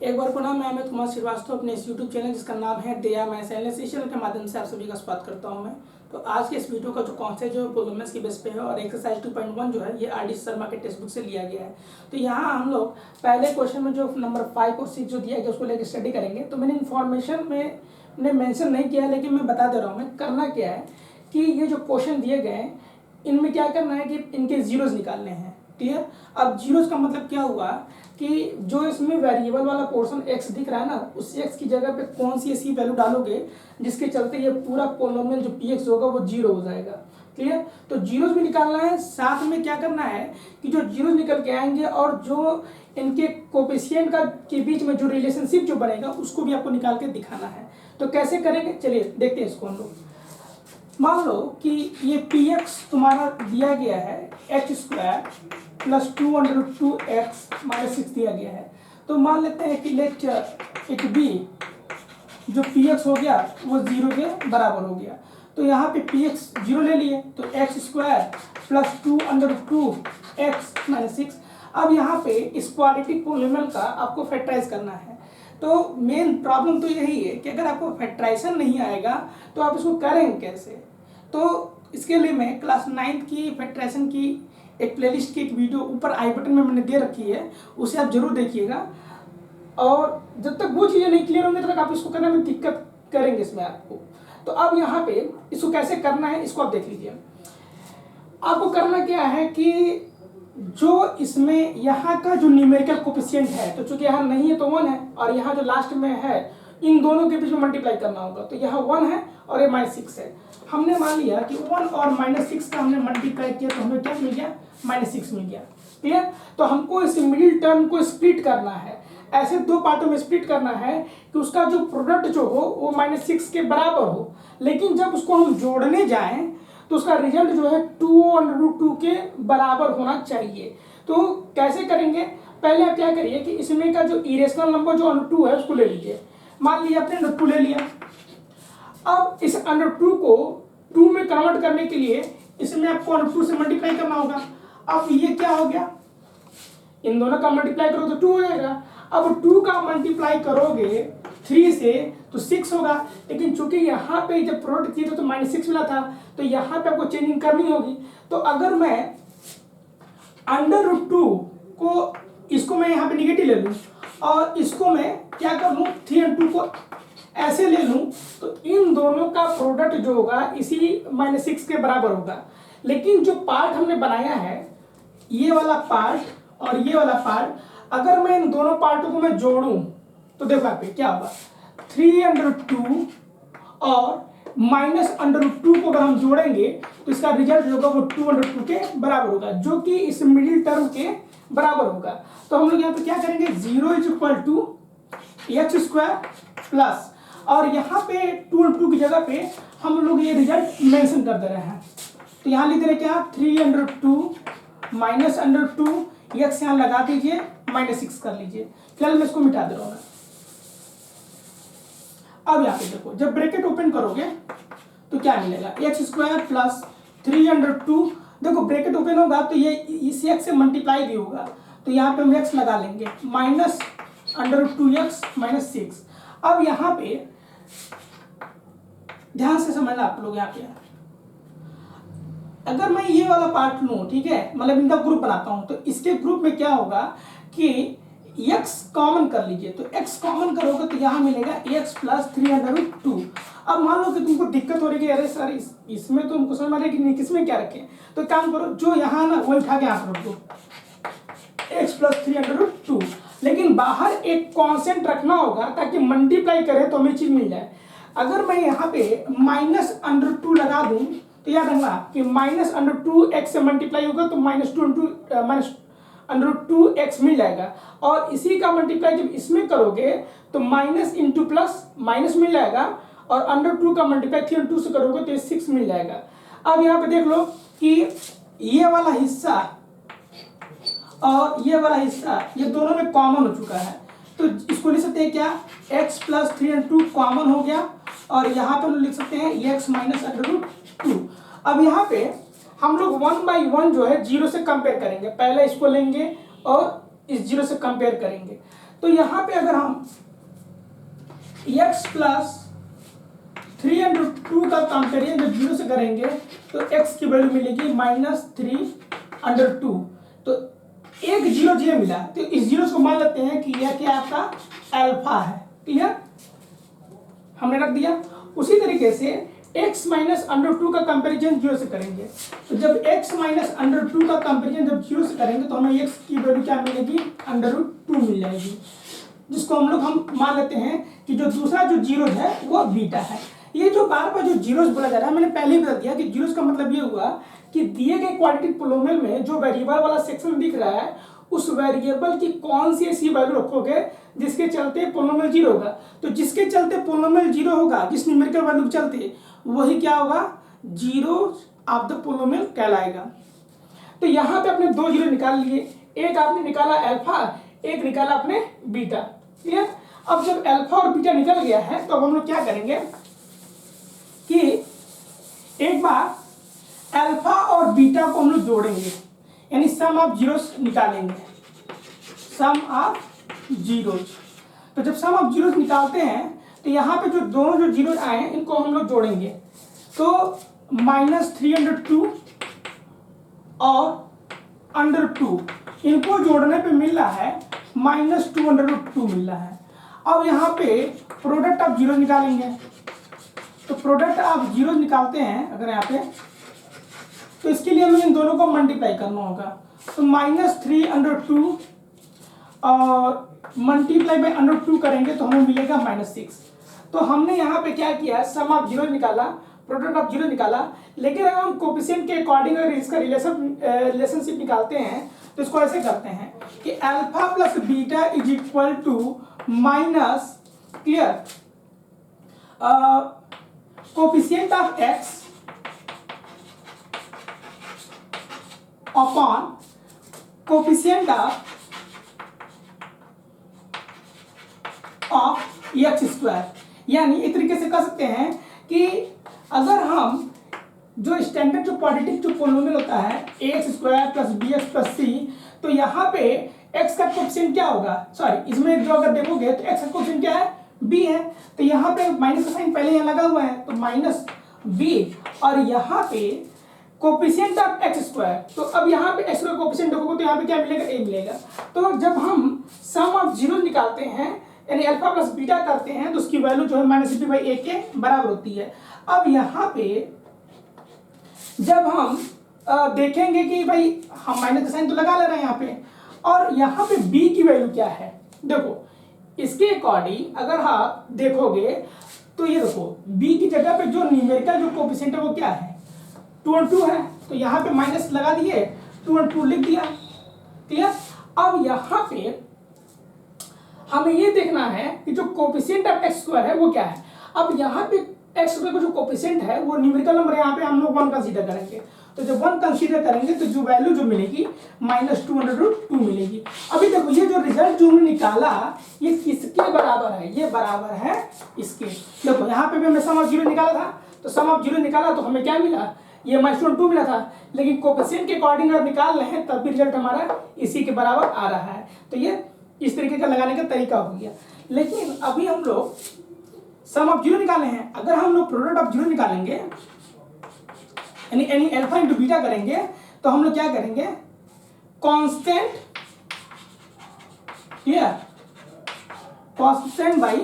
एक बार पुनः मैं अमित कुमार श्रीवास्तव अपने इस यूट्यूब चैनल जिसका नाम है दया मैं साइलेंस इस चैनल के माध्यम से आप सभी का स्वागत करता हूं मैं। तो आज के इस वीडियो का जो कॉन्सेप्ट जो परफॉर्मेंस की बेस पे है और एक्सरसाइज 2.1 जो है ये आर.डी. शर्मा के टेक्स्ट बुक से लिया गया है। तो यहाँ हम लोग पहले क्वेश्चन में जो नंबर 5 और 6 जो दिया गया उसको लेकर स्टडी करेंगे। तो मैंने इन्फॉर्मेशन में मेंशन नहीं किया, लेकिन मैं बता दे रहा हूँ मैं करना क्या है कि ये जो क्वेश्चन दिए गए हैं इनमें क्या करना है कि इनके जीरोज निकालने हैं। क्लियर। अब जीरोज का मतलब क्या हुआ कि जो इसमें वेरिएबल वाला पोर्शन x दिख रहा है ना, उस x की जगह पे कौन सी ऐसी वैल्यू डालोगे जिसके चलते ये पूरा पोलिनोमियल जो px होगा वो जीरो हो जाएगा। क्लियर। तो जीरोज भी निकालना है, साथ में क्या करना है कि जो जीरोज निकल के आएंगे और जो इनके कोफिशिएंट का के बीच में जो रिलेशनशिप जो बनेगा उसको भी आपको निकाल के दिखाना है। तो कैसे करेंगे चलिए देखते हैं इसको हम लोग। मान लो कि ये px तुम्हारा दिया गया है x² प्लस 2√2x माइनस 6 दिया गया है। तो मान लेते हैं कि लेट इट बी जो px हो गया वो 0 के बराबर हो गया। तो यहाँ पे px 0 ले लिए तो x² प्लस 2√2x माइनस 6। अब यहाँ पे इस क्वाड्रेटिक पोलिनोमियल का आपको फैक्टराइज करना है। तो मेन प्रॉब्लम तो यही है कि अगर आपको फैक्टराइजेशन नहीं आएगा तो आप इसको करेंगे कैसे। तो इसके लिए मैं क्लास 9 की फैक्टराइजेशन की एक प्लेलिस्ट की एक वीडियो ऊपर आई बटन में मैंने दे रखी है, उसे आप जरूर देखिएगा। और जब तक वो चीज़ें नहीं क्लियर होंगी तब तक आप इसको करने में दिक्कत करेंगे इसमें आपको। तो अब यहाँ पे इसको कैसे करना है इसको आप देख लीजिए। आपको करना क्या है कि जो इसमें यहाँ का जो न्यूमेरिकल कोफिशिएंट है, तो चूंकि यहाँ नहीं है तो 1 है, और यहाँ जो लास्ट में है इन दोनों के बीच में मल्टीप्लाई करना होगा। तो यहाँ 1 है और ये -6 है। हमने मान लिया कि 1 और -6 का हमने मल्टीप्लाई किया तो हमें क्या मिल गया, -6 मिल गया। क्लियर। तो हमको इस मिडिल टर्म को स्प्लिट करना है, ऐसे दो पार्टों में स्प्लिट करना है कि उसका जो प्रोडक्ट जो हो वो -6 के बराबर हो, लेकिन जब उसको हम जोड़ने जाएं तो उसका रिजल्ट जो है 2√2 के बराबर होना चाहिए। तो कैसे करेंगे, पहले आप क्या करिए कि इसमें का जो इरेशनल नंबर जो √2 है उसको ले लीजिए। मान लिया आपने √2 ले लिया। अब इस √2 को 2 में कन्वर्ट करने के लिए इसमें आपको √2 से मल्टीप्लाई करना होगा। अब ये क्या हो गया, इन दोनों का मल्टीप्लाई करो तो 2 हो जाएगा। अब 2 का मल्टीप्लाई करोगे 3 से तो 6 होगा, लेकिन चूंकि यहाँ पे जब प्रोडक्ट किए थे तो -6 मिला था, तो यहाँ पे आपको चेंजिंग करनी होगी। तो अगर मैं √2 को इसको मैं यहाँ पे निगेटिव ले लूँ और इसको मैं क्या कर लूँ 3 और 2 को ऐसे ले लूँ, तो इन दोनों का प्रोडक्ट जो होगा इसी -6 के बराबर होगा। लेकिन जो पार्ट हमने बनाया है ये वाला पार्ट और ये वाला पार्ट, अगर मैं इन दोनों पार्टों को मैं जोड़ूं तो देखो यहाँ पे क्या होगा, 3√2 और -√2 को अगर हम जोड़ेंगे तो इसका रिजल्ट जो होगा वो 2√2 के बराबर होगा, जो कि इस मिडिल टर्म के बराबर होगा। तो हम लोग यहाँ पे क्या करेंगे, 0 = x² प्लस, और यहाँ पे 2 की जगह पे हम लोग ये रिजल्ट मेंशन कर दे रहे हैं। तो यहाँ लिख दे रहे क्या, 3√2 -√2 x यहाँ लगा दीजिए, -6 कर लीजिए। फिलहाल मैं इसको मिटा दे रहा हूँ। अब यहाँ पे देखो जब ब्रैकेट ओपन करोगे तो क्या मिलेगा, x² प्लस 3√2। देखो ब्रैकेट ओपन होगा तो ये इस x से मल्टीप्लाई भी होगा, तो यहाँ पे हम x लगा लेंगे, -√2x -6। अब यहाँ पे ध्यान से समझना आप लोग, यहाँ पे अगर मैं ये वाला पार्ट लूँ, ठीक है, मतलब इनका ग्रुप बनाता हूँ, तो इसके ग्रुप में क्या होगा कि x कॉमन कर लीजिए। तो x कॉमन करोगे तो यहाँ मिलेगा x प्लस 3√2। अब मान लो कि तुमको दिक्कत हो रही है, अरे सर इसमें तो हमको समझ में आ रहा है कि नहीं किसमें क्या रखें, तो काम करो जो यहाँ ना वही उठा के यहाँ रख दो, x प्लस 3√2। लेकिन बाहर एक कांस्टेंट रखना होगा ताकि मल्टीप्लाई करें तो हमें चीज मिल जाए। अगर मैं यहाँ पे -√2 लगा दूं तो याद रखना कि -√2x से मल्टीप्लाई होगा तो -√2x मिल जाएगा, और इसी का मल्टीप्लाई जब इसमें करोगे तो माइनस इंटू प्लस माइनस मिल जाएगा, और √2 का मल्टीप्लाई 3 और 2 से करोगे तो ये 6 मिल जाएगा। अब यहाँ पे देख लो कि ये वाला हिस्सा और ये वाला हिस्सा ये दोनों में कॉमन हो चुका है, तो इसको लिख सकते हैं क्या, x प्लस 3 और 2 कॉमन हो गया, और यहाँ पे हम लिख सकते हैं x -√2। अब यहाँ पे हम लोग 1 by 1 जो है 0 से कंपेयर करेंगे, पहले इसको लेंगे और इस 0 से कंपेयर करेंगे। तो यहाँ पे अगर हम x प्लस 3/2 का कंपेरिजन जब 0 से करेंगे तो x की वैल्यू मिलेगी -3/2। तो एक 0 0 मिला, तो इस 0 को मान लेते हैं कि यह क्या आपका अल्फा है। क्लियर, हमने रख दिया। उसी तरीके से x माइनस √2 का कंपेरिजन 0 से करेंगे, तो जब x माइनस √2 का कंपेरिजन जब 0 से करेंगे तो हमें x की वैल्यू क्या मिलेगी, √2 मिल जाएगी, जिसको हम मान लेते हैं कि जो दूसरा जो जीरो है वो बीटा है। ये जो बार बार जो जीरोस बोला जा रहा है, मैंने पहले ही बता दिया कि जीरोस का मतलब ये हुआ कि दिए गए क्वाड्रेटिक पोलिनोमियल में जो वेरिएबल वाला सेक्शन दिख रहा है उस वेरिएबल की कौन सी ऐसी वैल्यू रखोगे जिसके चलते पोलिनोमियल जीरो होगा। तो जिसके चलते पोलिनोमियल जीरो होगा, जिस न्यूमेरिकल वैल्यू के चलते, वही क्या होगा, जीरो ऑफ द पोलिनोमियल कहलाएगा। तो यहाँ पे आपने दो जीरो निकाल लिए, एक आपने निकाला अल्फा, एक निकाला आपने बीटा। क्लियर, अब जब अल्फा और बीटा निकल गया है तो अब हम लोग क्या करेंगे कि एक बार अल्फा और बीटा को हम लोग जोड़ेंगे, यानी सम ऑफ जीरोस निकालेंगे, सम ऑफ जीरोस। तो जब सम ऑफ जीरोस निकालते हैं तो यहाँ पे जो दोनों जो जीरो आए हैं इनको हम लोग जोड़ेंगे, तो -3/2 और √2 इनको जोड़ने पे मिल रहा है -2/2 मिल रहा है। अब यहाँ पे प्रोडक्ट ऑफ जीरो निकालेंगे, तो प्रोडक्ट ऑफ जीरो निकालते हैं अगर यहाँ पे, तो इसके लिए हमें इन दोनों को मल्टीप्लाई करना होगा, तो -3/2 और मल्टीप्लाई बाय √2 करेंगे तो हमें मिलेगा -6। तो हमने यहाँ पे क्या किया, सम ऑफ जीरो निकाला, प्रोडक्ट ऑफ जीरो निकाला, लेकिन अगर हम कोफिशिएंट के अकॉर्डिंग अगर इसका रिलेशनशिप निकालते हैं तो इसको ऐसे करते हैं कि alpha plus beta is equal to minus, clear, coefficient of x upon coefficient of x²। यानी एक तरीके से कह सकते हैं कि अगर हम जो स्टैंडर्ड जो क्वाड्रेटिक जो पोलिनोमियल होता है ax² + bx + c, तो यहाँ पे x का कोफिशिएंट क्या होगा, सॉरी इसमें जो अगर देखोगे तो x का कोफिशिएंट क्या है, b है, तो यहाँ पे माइनस का साइन पहले यहाँ लगा हुआ है तो -b, और यहाँ पे कोफिशिएंट ऑफ x², तो अब यहाँ पे x का कोफिशिएंट देखोगे तो यहाँ पे क्या मिलेगा, a मिलेगा। तो जब हम सम ऑफ जीरो निकालते हैं यानी अल्फा प्लस बीटा करते हैं तो उसकी वैल्यू जो है -b/a के बराबर होती है। अब यहाँ पे जब हम देखेंगे कि भाई हम माइनस का साइन तो लगा ले रहे हैं यहाँ पे, और यहाँ पे b की वैल्यू क्या है, देखो इसके अकॉर्डिंग अगर आप देखोगे तो ये देखो b की जगह पे जो न्यूमेरिकल जो कोफिशिएंट है वो क्या है, 2/2 है, तो यहाँ पे माइनस लगा दिए, 2/2 लिख दिया। क्लियर, अब यहाँ पे हमें ये देखना है कि जो कोफिशिएंट ऑफ x² है वो क्या है। अब यहाँ पे x² का जो कोफिशिएंट है वो न्यूमेरिकल नंबर यहाँ पे हम लोग 1 कंसीडर करेंगे, तो जब 1 कंसीडर करेंगे तो जो वैल्यू जो मिलेगी -2/2 मिलेगी। अभी देखो ये जो रिजल्ट जो हमने निकाला ये किसके बराबर है, ये बराबर है इसके। देखो यहाँ पे भी हमने सम ऑफ जीरो निकाला था, तो सम ऑफ जीरो निकाला तो हमें क्या मिला, ये -2 मिला था, लेकिन कोफिशिएंट के अकॉर्डिंग अगर निकाल रहे हैं तब भी रिजल्ट हमारा इसी के बराबर आ रहा है। तो ये इस तरीके का लगाने का तरीका हो गया। लेकिन अभी हम लोग सम ऑफ जीरो निकाले हैं, अगर हम लोग प्रोडक्ट ऑफ जीरो निकालेंगे यानी अल्फा इंटू बीटा करेंगे तो हम लोग क्या करेंगे, constant, clear, constant by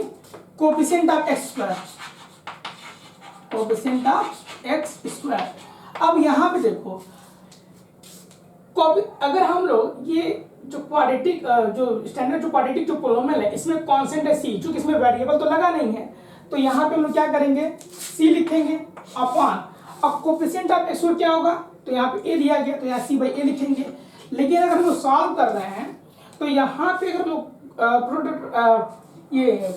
coefficient of x², coefficient of x²। अब यहाँ पे देखो अगर हम लोग ये जो क्वाड्रेटिक जो स्टैंडर्ड जो क्वाड्रेटिक जो पोलिनोमियल है इसमें कांस्टेंट है c, चूंकि इसमें वेरिएबल तो लगा नहीं है तो यहाँ पे हम लोग क्या करेंगे, c लिखेंगे अपॉन, अब कोफिशिएंट ऑफ x क्या होगा, तो यहाँ पे a दिया गया तो यहाँ c/a लिखेंगे। लेकिन अगर हम लोग सॉल्व कर रहे हैं तो यहाँ पे अगर हम लोग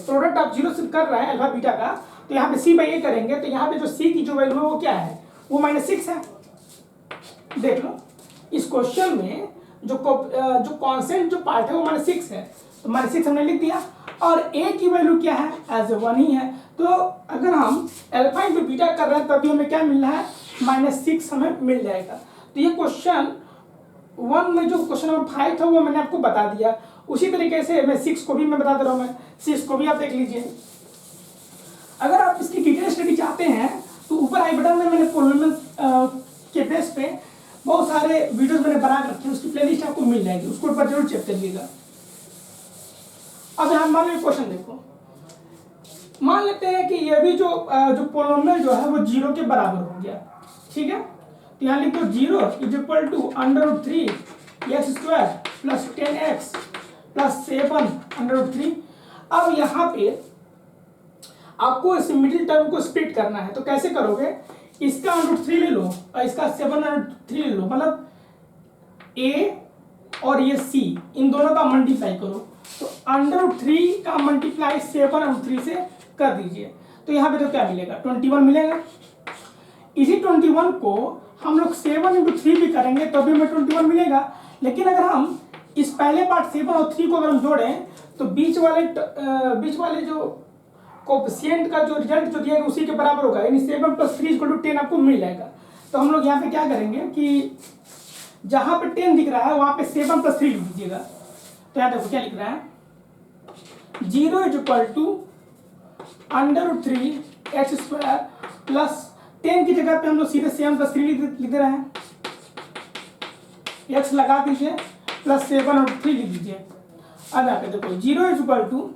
प्रोडक्ट ऑफ जीरो से कर रहे हैं अल्फा बीटा का, तो यहाँ पे c/a करेंगे तो यहाँ पे जो c की जो वैल्यू है वो क्या है, वो -6 है। देख लो इस क्वेश्चन में जो कांस्टेंट जो पार्ट है वो -6 है, तो -6 हमने लिख दिया, और a की वैल्यू क्या है, एज ए 1 ही है। तो अगर हम अल्फा इंटू बीटा कर रहे हैं तभी हमें क्या मिल रहा है, -6 हमें मिल जाएगा। तो ये क्वेश्चन 1 में जो क्वेश्चन नंबर 5 था वो मैंने आपको बता दिया। उसी तरीके से मैं 6 को भी मैं बता दे रहा हूँ, मैं 6 को भी आप देख लीजिए। अगर आप इसकी डिटेल स्टडी चाहते हैं तो ऊपर आई बटन में मैंने पोलिनोमियल के बेस पे बहुत सारे वीडियोस मैंने बना के रखे हैं, उसकी प्लेलिस्ट आपको मिल जाएगी, उसको ऊपर जरूर चेक करिएगा। अब यहाँ मान लो क्वेश्चन देखो, मान लेते हैं कि ये भी जो पोलिनोमियल जो है वो 0 के बराबर हो गया, ठीक है। तो यहाँ लिख दो 0 is equal to √3 x² plus 10x plus 7 √3। अब यहाँ पे आपको इस मिडिल टर्म को स्प्लिट करना है, तो कैसे करोगे, इसका √3 ले लो और इसका 7 √3 ले लो, मतलब a और ये c इन दोनों का मल्टीप्लाई करो, तो √3 का मल्टीप्लाई 7 √3 से कर दीजिए। तो यहाँ पे तो क्या मिलेगा, 21 मिलेगा। इसी 21 को हम लोग 7 × 3 भी करेंगे तो भी हमें 21 मिलेगा। लेकिन अगर हम इस पहले पार्ट 7 और 3 को अगर हम जोड़ें तो बीच वाले जो कोएफिशिएंट का जो रिजल्ट जो दिया उसी के बराबर होगा, यानी 7 + 3 = 10 आपको मिल जाएगा। तो हम लोग यहाँ पे क्या करेंगे कि जहाँ पे 10 दिख रहा है वहाँ पे 7 + 3 लिख दीजिएगा। तो यहाँ देखो क्या लिख रहा है, 0 is equal to √3x² plus 10 की जगह पे हम लोग सीधे 7 + 3 लिख दे रहे हैं, x लगा दीजिए प्लस 7 √3 लिख दीजिए। अब यहाँ पे देखो 0 is equal to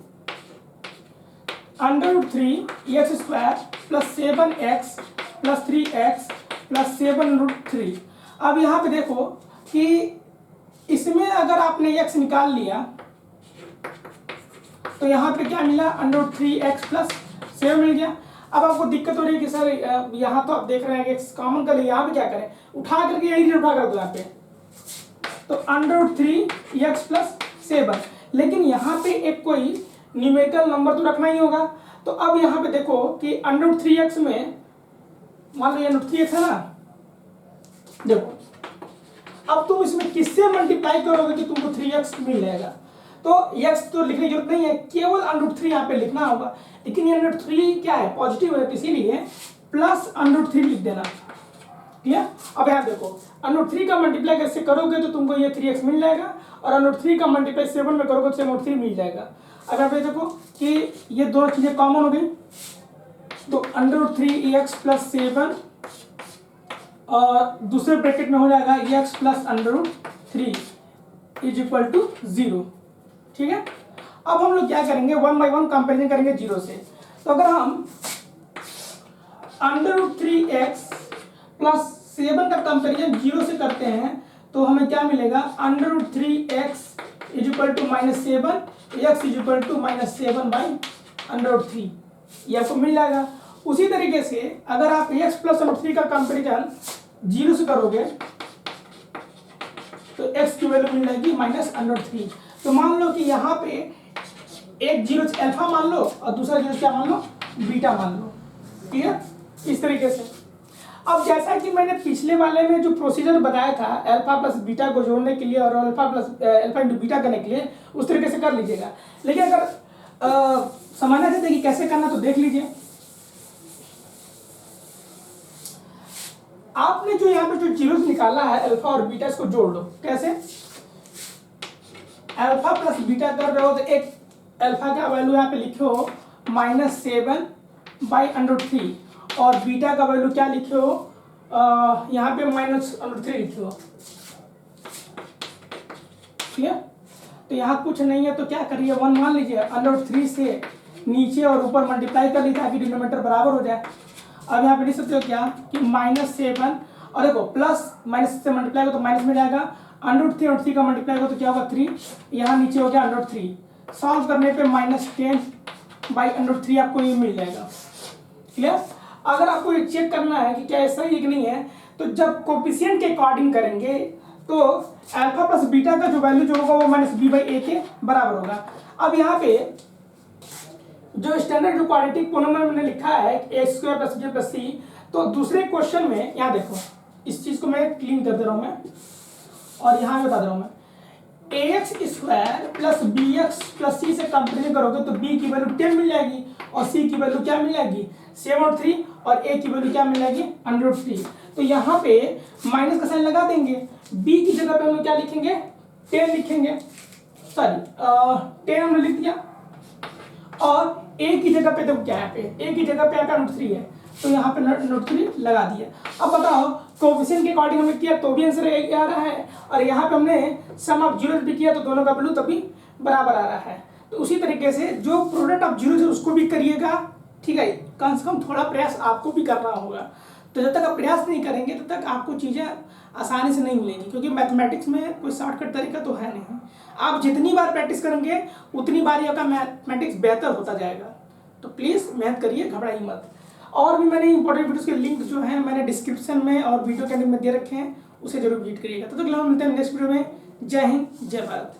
√3x² plus 7x plus 3x plus 7 √3। अब यहाँ पे देखो कि इसमें अगर आपने x निकाल लिया तो यहाँ पे क्या मिला, √3x प्लस 7 मिल गया। अब आपको दिक्कत हो रही है कि सर यहाँ तो आप देख रहे हैं कि x कॉमन कर लिया, यहाँ पे क्या करें, उठा करके यही उठा कर दो यहाँ पे, तो √3x प्लस 7। लेकिन यहाँ पे एक कोई न्यूमेरिकल नंबर तो रखना ही होगा। तो अब यहाँ पे देखो कि √3x में मान लो ये √3x है ना, देखो अब तुम इसमें किससे मल्टीप्लाई करोगे कि तुमको 3x मिल जाएगा। तो x तो लिखने की जरूरत नहीं है, केवल √3 यहाँ पे लिखना होगा। लेकिन ये √3 क्या है, पॉजिटिव है, इसीलिए प्लस √3 लिख देना, ठीक है। अब यहाँ देखो √3 का मल्टीप्लाई कैसे करोगे तो तुमको ये 3x मिल जाएगा, और √3 का मल्टीप्लाई 7 में करोगे तो 7 √3 मिल जाएगा। अब यहाँ पे देखो कि ये दोनों चीजें कॉमन हो गई, तो √3x प्लस 7 और दूसरे ब्रैकेट में हो जाएगा x plus √3 is equal to 0, ठीक है। अब हम लोग क्या करेंगे, 1 बाई 1 कंपेरिजन करेंगे 0 से। तो अगर हम √3x प्लस 7 का कंपेरिजन 0 से करते हैं तो हमें क्या मिलेगा, √3x is equal to -7, x is equal to -7 by √3, ये आपको मिल जाएगा। उसी तरीके से अगर आप x प्लस √3 का कंपेरिजन 0 से करोगे तो x की वैल्यू मिल जाएगी -√3। तो मान लो कि यहाँ पे एक 0 अल्फा मान लो और दूसरा 0 क्या मान लो, बीटा मान लो, ठीक है, इस तरीके से। अब जैसा कि मैंने पिछले वाले में जो प्रोसीजर बताया था अल्फा प्लस बीटा को जोड़ने के लिए और अल्फा इंटू बीटा करने के लिए, उस तरीके से कर लीजिएगा। लेकिन अगर समझना चाहते कि कैसे करना तो देख लीजिए। आपने जो यहाँ पे जो जीरोस निकाला है अल्फा और बीटा, इसको जोड़ लो। कैसे, अल्फा प्लस बीटा कर रहे हो तो एक अल्फा का वैल्यू यहाँ पे लिखे हो -7 बाई √3 और बीटा का वैल्यू क्या लिखे हो, यहाँ पे -√3 लिखे हो, ठीक है। तो यहाँ कुछ नहीं है तो क्या करिए, 1 मान लीजिए, √3 से नीचे और ऊपर मल्टीप्लाई कर लीजिए ताकि डिनोमिनेटर बराबर हो जाए। अब यहाँ पे लिख सकते हो क्या कि -7 और देखो प्लस माइनस से मल्टीप्लाई हो तो माइनस में जाएगा, √3 का मल्टीप्लाई हो तो क्या होगा 3, यहाँ नीचे हो गया √3। सॉल्व करने पे -10 बाई √3 आपको ये मिल जाएगा, क्लियर। अगर आपको ये चेक करना है कि क्या ऐसा ही कि नहीं है, तो जब कोएफिशिएंट के अकॉर्डिंग करेंगे तो अल्फा प्लस बीटा का जो वैल्यू जो होगा वो -b/a के बराबर होगा। अब यहाँ पे जो स्टैंडर्ड जो क्वाड्रेटिक पोलिनोमियल मैंने लिखा है a² + b + c, तो दूसरे क्वेश्चन में यहाँ देखो, इस चीज को मैं क्लीन कर दे रहा हूँ मैं, और यहाँ बता दे रहा हूँ मैं, ax² plus bx plus c से कंपेरिजन करोगे तो b की वैल्यू 10 मिल जाएगी और c की वैल्यू क्या मिल जाएगी 7 और 3, और a की वैल्यू क्या मिल जाएगी √3। तो यहाँ पे माइनस का साइन लगा देंगे, b की जगह पे हम लोग क्या लिखेंगे 10 लिखेंगे, सॉरी 10 हमने लिख दिया, और a की जगह पे देखो क्या है, पे a की जगह पे क्या √3 है, तो यहाँ पे √3 लगा दिया। अब बताओ कोएफिशिएंट के अकॉर्डिंग हमने किया तो भी आंसर आ रहा है, और यहाँ पे हमने सम ऑफ जीरो भी किया तो दोनों का वैल्यू तभी बराबर आ रहा है। तो उसी तरीके से जो प्रोडक्ट ऑफ जीरो से उसको भी करिएगा, ठीक है, कम से कम थोड़ा प्रयास आपको भी करना होगा। तो जब तक आप प्रयास नहीं करेंगे तब तक आपको चीज़ें आसानी से नहीं मिलेंगी, क्योंकि मैथमेटिक्स में कोई शॉर्टकट तरीका तो है नहीं। आप जितनी बार प्रैक्टिस करेंगे उतनी बार ही आपका मैथमेटिक्स बेहतर होता जाएगा। तो प्लीज़ मेहनत करिए, घबराइए मत। और भी मैंने इंपॉर्टेंट वीडियोस के लिंक जो है मैंने डिस्क्रिप्शन में और वीडियो के अंदर में दे रखे हैं, उसे जरूर विजिट करिएगा। तो मिलते हैं नेक्स्ट वीडियो में। जय हिंद, जय भारत।